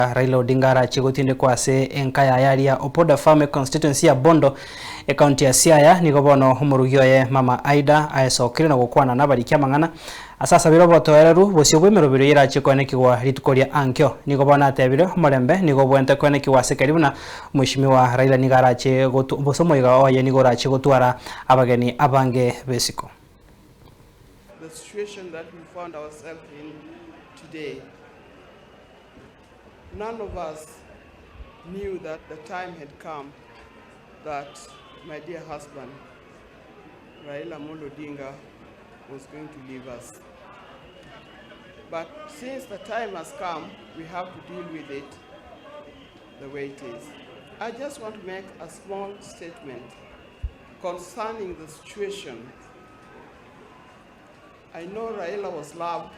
Raila Odinga arachigutinde kwase enkaya yaria Opoda Farm constituency ya Bondo county ya Siaya nigo bono humurugioye mama Aida aesokire na gukwana nabarikia mang'ana asasa biro botoereru Bosio bwemerobiro irachikone kigwa ritukoria Ankio nigo bona atebire umurembe nigo bwente kwene kiwase karibu na mheshimiwa Raila nigarache bosomoiga oye nigo rache gutwara abageni abange besiko. The situation that we found ourselves in today, none of us knew that the time had come that my dear husband, Raila Odinga, was going to leave us. But since the time has come, we have to deal with it the way it is. I just want to make a small statement concerning the situation. I know Raila was loved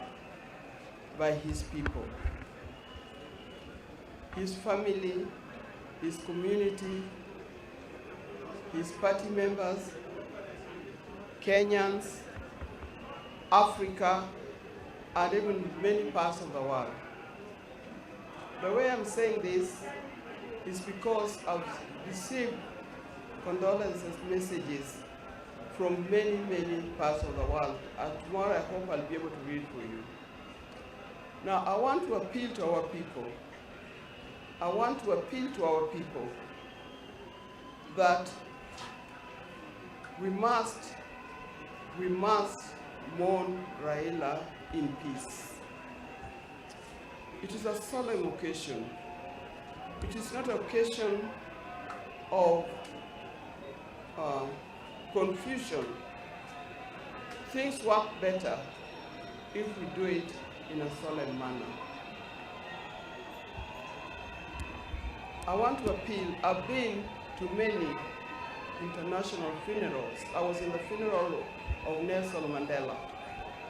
by his people, his family, his community, his party members, Kenyans, Africa, and even many parts of the world. The way I'm saying this is because I've received condolences messages from many, many parts of the world, and tomorrow I hope I'll be able to read for you. Now, I want to appeal to our people. I want to appeal to our people that we must mourn Raila in peace. It is a solemn occasion. It is not an occasion of confusion. Things work better if we do it in a solemn manner. I want to appeal. I've been to many international funerals. I was in the funeral of Nelson Mandela.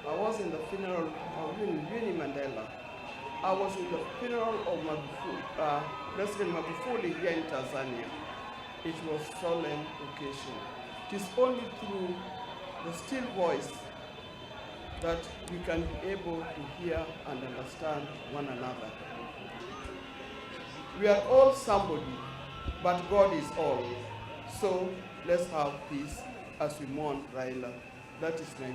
I was in the funeral of Winnie Mandela. I was in the funeral of President Magufuli here in Tanzania. It was a solemn occasion. It is only through the still voice that we can be able to hear and understand one another. We are all somebody, but God is all. So let's have peace as we mourn Raila. That is my